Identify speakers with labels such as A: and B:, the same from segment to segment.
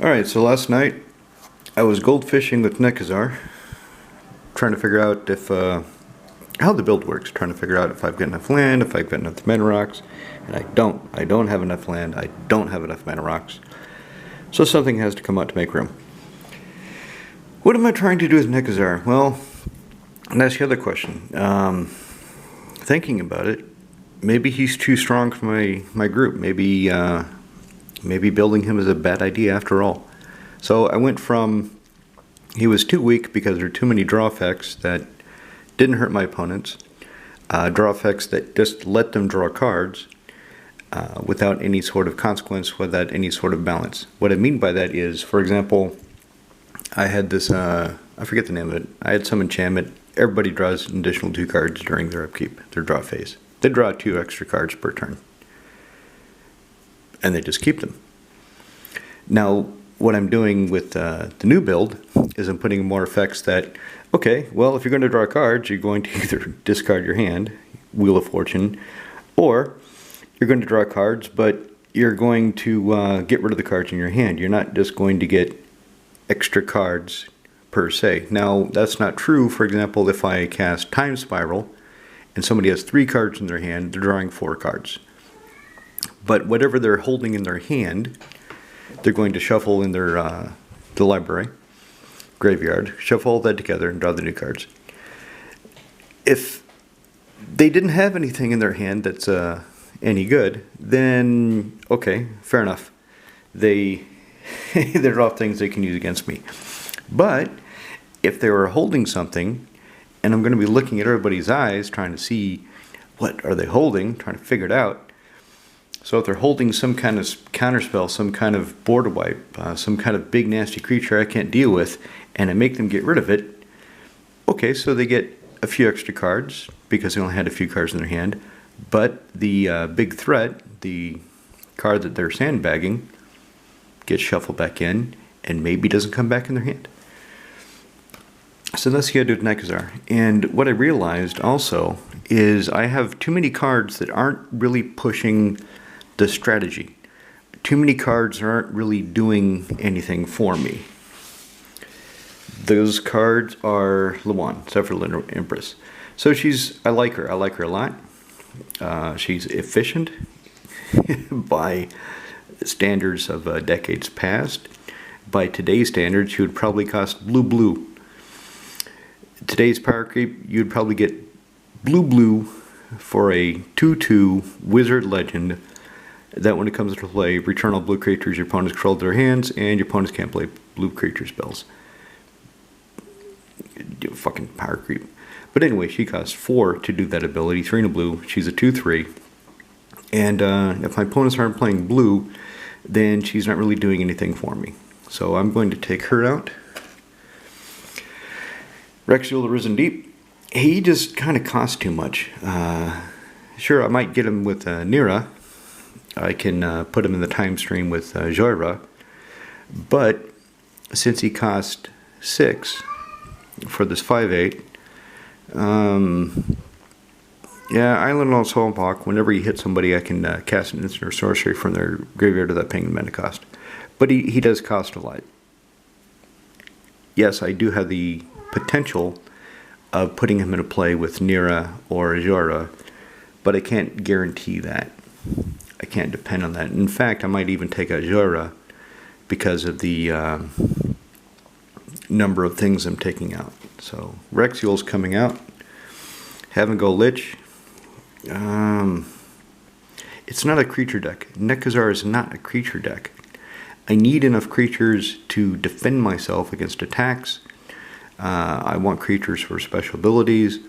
A: Alright, so last night I was gold fishing with Nekusar, trying to figure out if how the build works, trying to figure out if I've got enough land, if I've got enough mana rocks, and I don't. I don't have enough land, I don't have enough mana rocks. So something has to come out to make room. What am I trying to do with Nekusar? Well, that's the other question. Thinking about it, maybe he's too strong for my group. Maybe building him is a bad idea after all. So I went from, he was too weak because there are too many draw effects that didn't hurt my opponents, draw effects that just let them draw cards without any sort of consequence, without any sort of balance. What I mean by that is, for example, I had this, I forget the name of it, I had some enchantment. Everybody draws an additional 2 cards during their upkeep, their draw phase. They draw 2 extra cards per turn. And they just keep them. Now, what I'm doing with the new build is I'm putting more effects that, okay, well, if you're going to draw cards, you're going to either discard your hand, Wheel of Fortune, or you're going to draw cards, but you're going to get rid of the cards in your hand. You're not just going to get extra cards per se. Now, that's not true. For example, if I cast Time Spiral and somebody has 3 cards in their hand, they're drawing 4 cards. But whatever they're holding in their hand, they're going to shuffle in their the library, graveyard, shuffle all that together and draw the new cards. If they didn't have anything in their hand that's any good, then okay, fair enough. They draw things they can use against me. But if they were holding something, and I'm going to be looking at everybody's eyes, trying to see what are they holding, trying to figure it out. So if they're holding some kind of counterspell, some kind of border wipe, some kind of big nasty creature I can't deal with, and I make them get rid of it, okay, so they get a few extra cards because they only had a few cards in their hand, but the big threat, the card that they're sandbagging, gets shuffled back in and maybe doesn't come back in their hand. So that's the idea with Nekusar. And what I realized also is I have too many cards that aren't really pushing the strategy. Too many cards aren't really doing anything for me. Those cards are Luan, except for Linda Empress. So I like her a lot. She's efficient by standards of decades past. By today's standards, she would probably cost blue. Today's power creep, you'd probably get blue for a 2/2 wizard legend that when it comes to play, return all blue creatures your opponents control their hands, and your opponents can't play blue creature spells. Fucking power creep. But anyway, she costs 4 to do that ability, 3 in a blue. She's a 2/3. And if my opponents aren't playing blue, then she's not really doing anything for me. So I'm going to take her out. Rexiel the Risen Deep. He just kind of costs too much. Sure, I might get him with Nira. I can put him in the time stream with Joira. But since he cost 6 for this 5/8, yeah, Island on Soulhawk, whenever you hit somebody, I can cast an instant or sorcery from their graveyard without paying the mana cost. But he does cost a lot. Yes, I do have the potential of putting him into play with Nira or Joira, but I can't guarantee that. I can't depend on that. In fact, I might even take out Joira because of the number of things I'm taking out. So Rexiel's coming out. Haven't go Lich. It's not a creature deck. Nekusar is not a creature deck. I need enough creatures to defend myself against attacks. I want creatures for special abilities,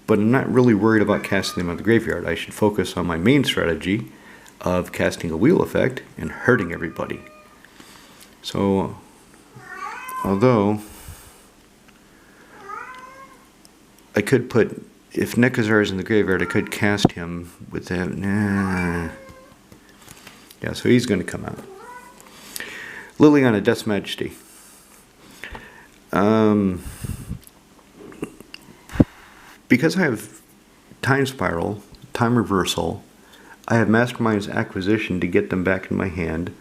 A: but I'm not really worried about casting them out of the graveyard. I should focus on my main strategy of casting a wheel effect and hurting everybody. So, although I could put, if Nekusar is in the graveyard, I could cast him with that. Nah. Yeah, so he's going to come out. Liliana, Death's Majesty. Because I have Time Spiral, Time Reversal, I have Mastermind's Acquisition to get them back in my hand.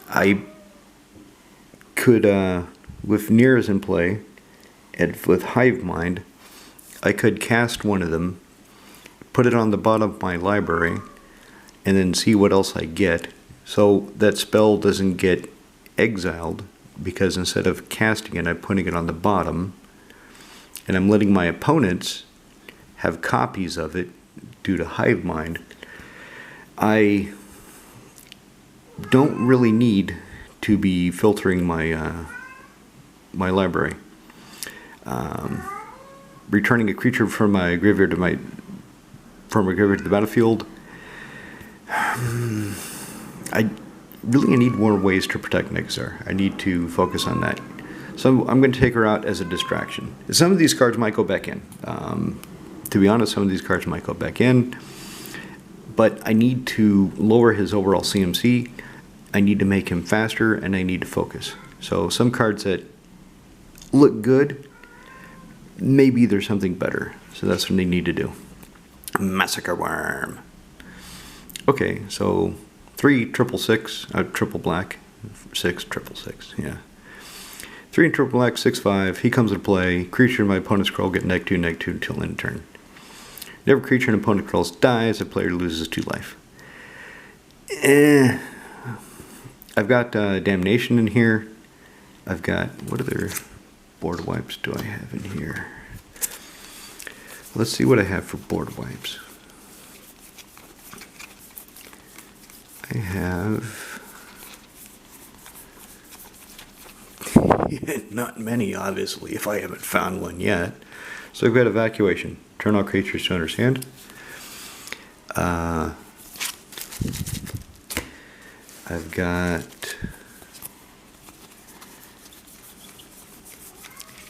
A: I could, with Nears in play, and with Hive Mind, I could cast one of them, put it on the bottom of my library, and then see what else I get. So that spell doesn't get exiled, because instead of casting it, I'm putting it on the bottom, and I'm letting my opponents have copies of it due to Hive Mind. I don't really need to be filtering my library. Returning a creature from my graveyard to my graveyard to the battlefield. I really need more ways to protect Nekusar. I need to focus on that. So I'm going to take her out as a distraction. Some of these cards might go back in. To be honest, some of these cards might go back in. But I need to lower his overall CMC. I need to make him faster, and I need to focus. So some cards that look good, maybe there's something better. So that's what they need to do. Massacre Worm. Okay, so 3 triple 6, triple black, 6 triple 6, yeah. 3 and triple black, 6/5. He comes into play. Creature in my opponent's control get -2/2 until end of turn. Whenever creature in opponent controls dies, the player loses 2 life. I've got Damnation in here. I've got, what other board wipes do I have in here? Let's see what I have for board wipes. I have not many, obviously, if I haven't found one yet. So I've got Evacuation. Turn all creatures to owner's hand. I've got,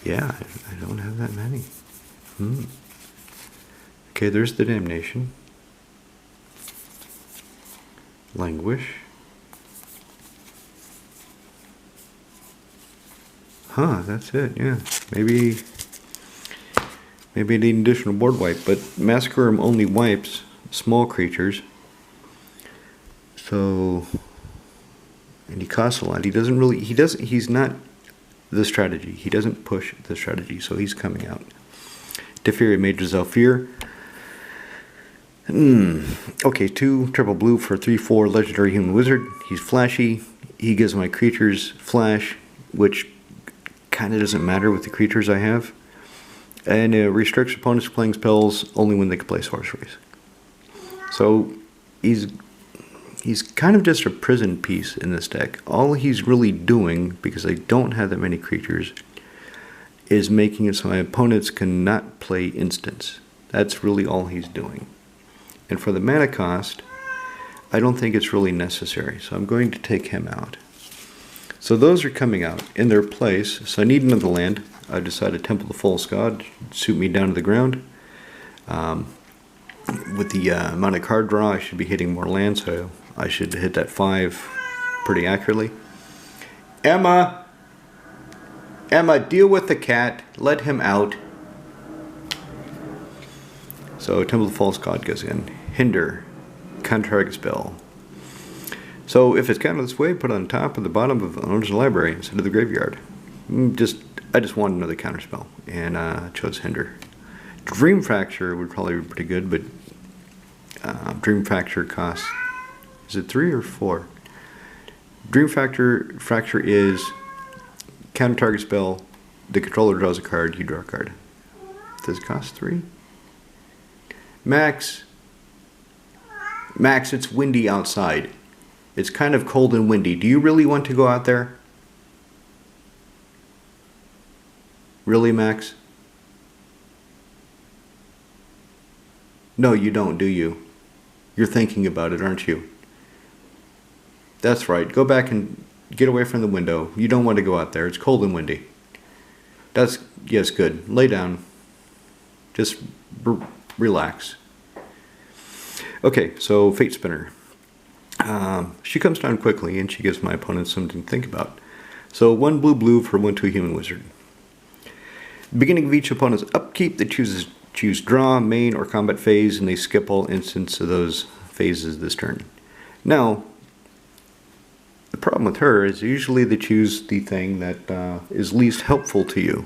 A: yeah, I don't have that many. Okay, there's the Damnation. Languish. Huh, that's it, yeah. Maybe I need an additional board wipe, but Massacre only wipes small creatures. So, and he costs a lot. He doesn't really, he's not the strategy. He doesn't push the strategy, so he's coming out. Teferi Major Zalfir. Okay, 2 triple blue for 3/4 legendary human wizard. He's flashy. He gives my creatures flash, which kind of doesn't matter with the creatures I have. And it restricts opponents playing spells only when they can play sorceries. So he's kind of just a prison piece in this deck. All he's really doing, because I don't have that many creatures, is making it so my opponents cannot play instants. That's really all he's doing. And for the mana cost, I don't think it's really necessary. So I'm going to take him out. So those are coming out in their place. So I need another land. I decided Temple of the False God suit me down to the ground. With the amount of card draw, I should be hitting more lands, so I should hit that 5 pretty accurately. Emma, deal with the cat. Let him out. So Temple of the False God goes in. Hinder, counter-target spell. So if it's counted this way, put it on top or the bottom of the owner's library instead of the graveyard. I just wanted another counter spell, and chose Hinder. Dream Fracture would probably be pretty good, but Dream Fracture costs, is it 3 or 4? Dream Fracture is counter target spell. The controller draws a card, you draw a card. Does it cost 3? Max, it's windy outside. It's kind of cold and windy. Do you really want to go out there? Really, Max? No, you don't, do you? You're thinking about it, aren't you? That's right. Go back and get away from the window. You don't want to go out there. It's cold and windy. Yes, good. Lay down. Just relax. Okay, so Fate Spinner. She comes down quickly, and she gives my opponent something to think about. So 1 blue for 1/2 human wizard. Beginning of each opponent's upkeep, they choose draw, main, or combat phase, and they skip all instants of those phases this turn. Now, problem with her is usually they choose the thing that is least helpful to you.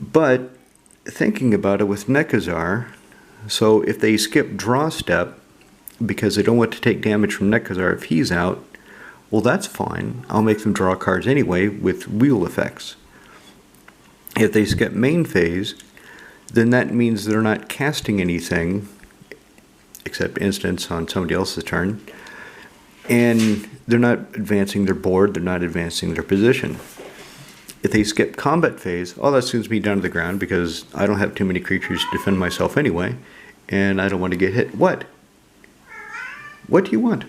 A: But thinking about it with Nekusar, so if they skip draw step because they don't want to take damage from Nekusar if he's out, well, that's fine. I'll make them draw cards anyway with wheel effects. If they skip main phase, then that means they're not casting anything except instants on somebody else's turn, and they're not advancing their board, they're not advancing their position. If they skip combat phase, oh, that sends me down to the ground because I don't have too many creatures to defend myself anyway, and I don't want to get hit. What? What do you want?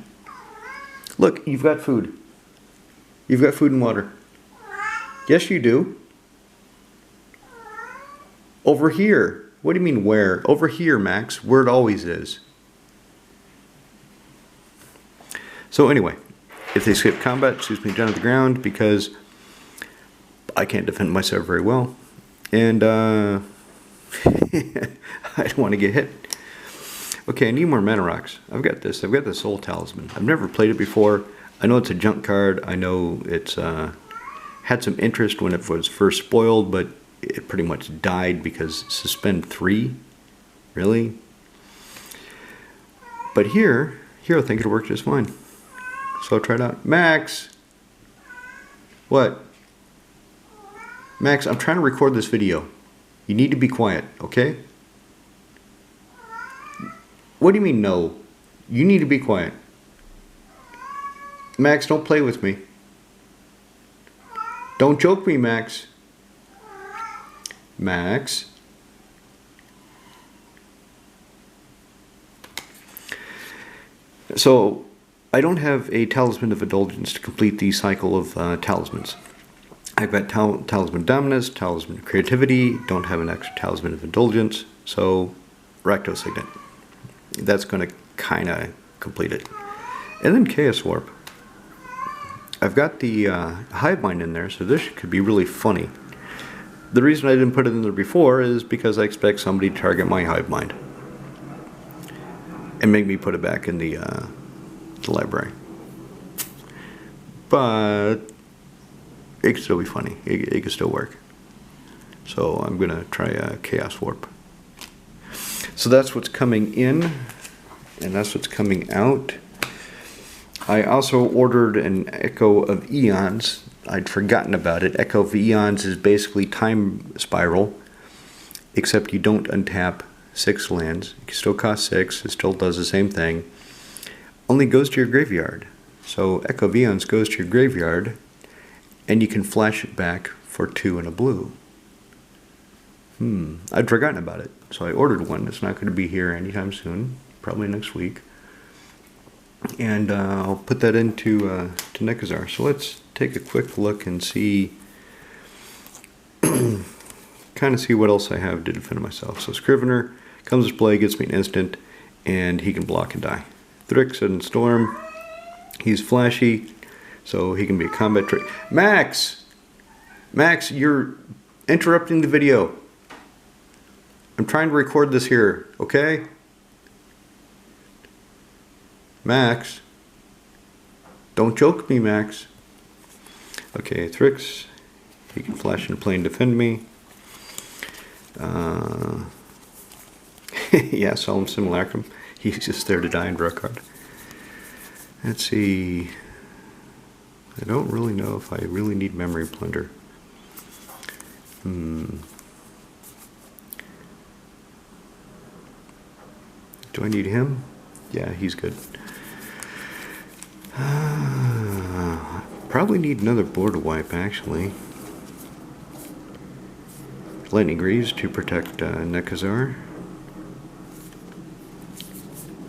A: Look, you've got food. You've got food and water. Yes, you do. Over here. What do you mean where? Over here, Max, where it always is. So anyway, if they skip combat, it shoots me down to the ground because I can't defend myself very well. And I don't want to get hit. Okay, I need more mana rocks. I've got this Soul Talisman. I've never played it before. I know it's a junk card. I know it's had some interest when it was first spoiled, but it pretty much died because suspend 3. Really? But here I think it'll work just fine. So I'll try it out. Max! What? Max, I'm trying to record this video. You need to be quiet, okay? What do you mean no? You need to be quiet. Max, don't play with me. Don't joke me, Max. Max. So, I don't have a Talisman of Indulgence to complete the cycle of talismans. I've got Talisman Dominus, Talisman of Creativity, don't have an extra Talisman of Indulgence, so Recto Signet. That's going to kind of complete it. And then Chaos Warp. I've got the Hive Mind in there, so this could be really funny. The reason I didn't put it in there before is because I expect somebody to target my Hive Mind and make me put it back in the library. But it could still be funny. It could still work. So I'm going to try Chaos Warp. So that's what's coming in, and that's what's coming out. I also ordered an Echo of Eons. I'd forgotten about it. Echo of Eons is basically Time Spiral, except you don't untap 6 lands. It still costs 6. It still does the same thing. Only goes to your graveyard. So Echo of Eons goes to your graveyard, and you can flash it back for 2 and a blue. I'd forgotten about it, so I ordered one. It's not going to be here anytime soon, probably next week. And I'll put that into to Nekusar. So let's take a quick look and see, kind of see what else I have to defend myself. So Scrivener comes to play, gets me an instant, and he can block and die. Thrix and Storm, he's flashy, so he can be a combat trick. Max! Max, you're interrupting the video. I'm trying to record this here, okay? Max. Don't joke me, Max. Okay, Thrix. He can flash and play and defend me. Yeah, Solemn Simulacrum. He's just there to die and draw a card. Let's see. I don't really know if I really need Memory Plunder. Do I need him? Yeah, he's good. Probably need another border wipe, actually. Lightning Greaves to protect Nekusar.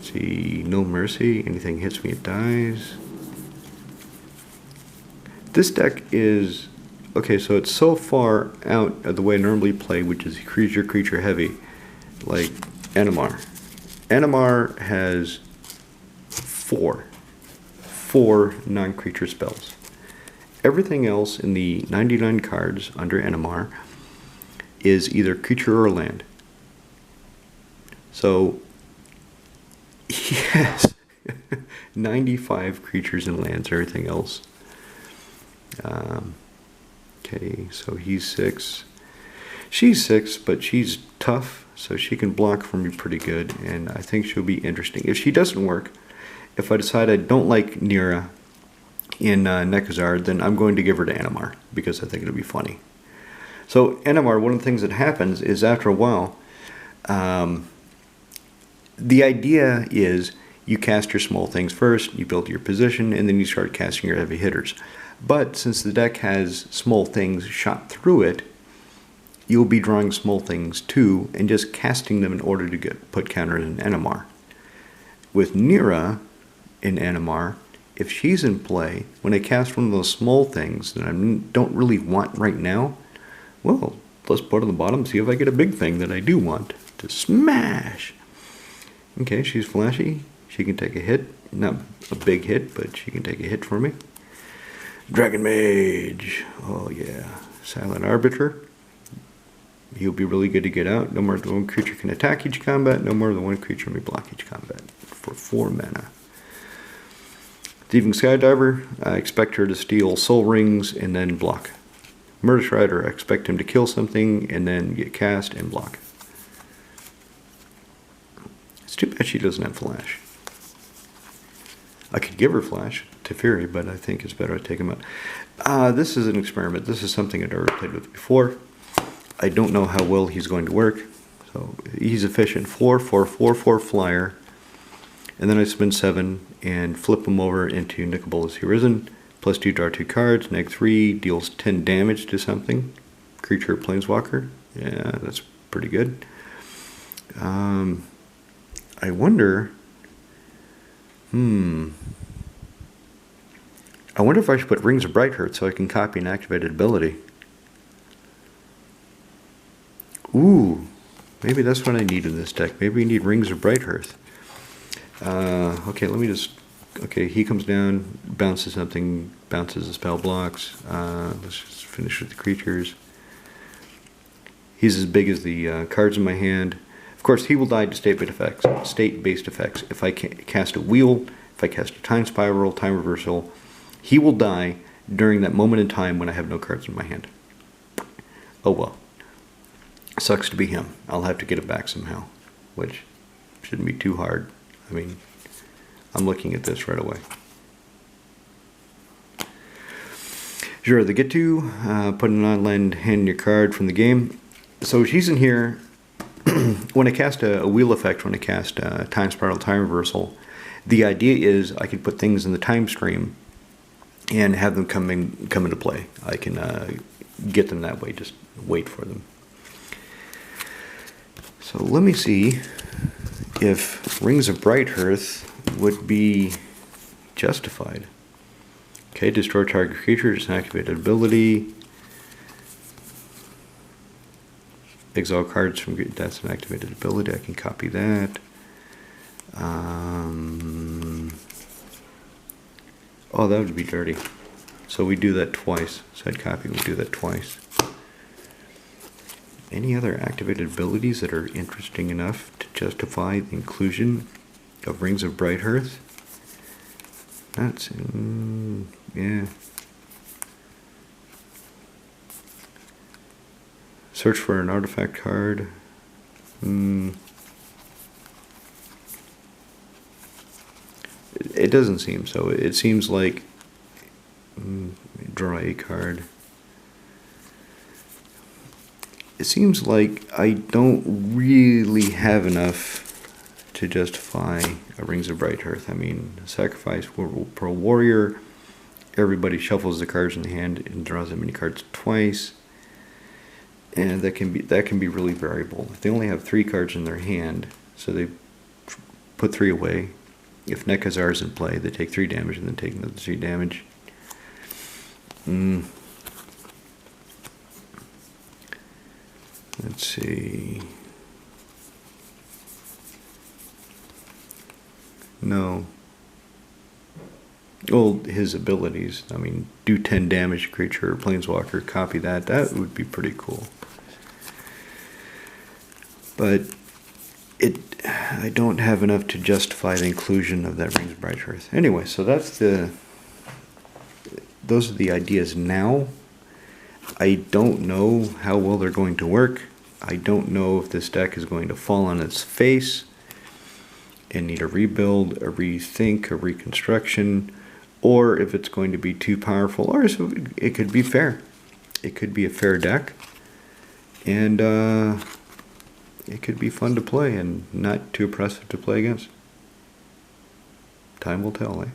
A: See, No Mercy. Anything hits me, it dies. This deck is... Okay, so it's so far out of the way I normally play, which is creature heavy, like Animar. Animar has 4 non-creature spells. Everything else in the 99 cards under Animar is either creature or land. So, yes, 95 creatures and lands, everything else. Okay, so he's 6. She's 6, but she's tough, so she can block for me pretty good, and I think she'll be interesting. If she doesn't work, if I decide I don't like Nira in Nekusar, then I'm going to give her to Animar, because I think it'll be funny. So Animar, one of the things that happens is after a while, the idea is you cast your small things first, you build your position, and then you start casting your heavy hitters. But since the deck has small things shot through it, you'll be drawing small things too, and just casting them in order to put counters in Animar. With Nira in Animar, if she's in play, when I cast one of those small things that I don't really want right now, well, let's put it on the bottom, see if I get a big thing that I do want to smash. Okay, she's flashy. She can take a hit. Not a big hit, but she can take a hit for me. Dragon Mage. Oh yeah. Silent Arbiter. He'll be really good to get out. No more than one creature can attack each combat. No more than one creature may block each combat. For 4 mana. Thieving Skydiver. I expect her to steal soul rings and then block. Murder Strider. I expect him to kill something and then get cast and block. It's too bad she doesn't have flash. I could give her flash to Fury, but I think it's better I take him out. This is an experiment. This is something I've never played with before. I don't know how well he's going to work. So he's efficient. 4, 4, 4, 4 flyer. And then I spend 7 and flip him over into Nicobolus Arisen. +2, draw 2 cards. -3, deals 10 damage to something. Creature or Planeswalker. Yeah, that's pretty good. I wonder... I wonder if I should put Rings of Brighthearth so I can copy an activated ability. Ooh, maybe that's what I need in this deck. Maybe we need Rings of Brighthearth. Okay, let me just... Okay, he comes down, bounces something, bounces the spell blocks. Let's just finish with the creatures. He's as big as the cards in my hand. Of course, he will die to state-based effects. If I cast a wheel, if I cast a time spiral, time reversal, he will die during that moment in time when I have no cards in my hand. Oh well. Sucks to be him. I'll have to get it back somehow, which shouldn't be too hard. I mean, I'm looking at this right away. Sure, the get to, put an on-land hand in your card from the game. So she's in here. When I cast a wheel effect, when I cast time spiral, time reversal, the idea is I can put things in the time stream and have them come into play. I can get them that way, just wait for them. So let me see if Rings of Brighthearth would be justified. Okay, destroy target creature, just an activated ability. Exile cards from... That's an activated ability. I can copy that. Oh, that would be dirty. So we do that twice. Side copy, we do that twice. Any other activated abilities that are interesting enough to justify the inclusion of Rings of Brighthearth? That's... yeah. Search for an artifact card. It doesn't seem so. It seems like draw a card. It seems like I don't really have enough to justify a Rings of Brighthearth. I mean, sacrifice per warrior. Everybody shuffles the cards in the hand and draws that many cards twice. And that can be really variable. If they only have 3 cards in their hand, so they put 3 away. If Nekusar is in play, they take 3 damage and then take another 3 damage. Let's see. No. Well, his abilities. I mean, do 10 damage to creature or planeswalker, copy that. That would be pretty cool. But I don't have enough to justify the inclusion of that Rings Bright Earth. Anyway, so those are the ideas now. I don't know how well they're going to work. I don't know if this deck is going to fall on its face and need a rebuild, a rethink, a reconstruction, or if it's going to be too powerful, or it could be fair. It could be a fair deck, and it could be fun to play and not too oppressive to play against. Time will tell, eh?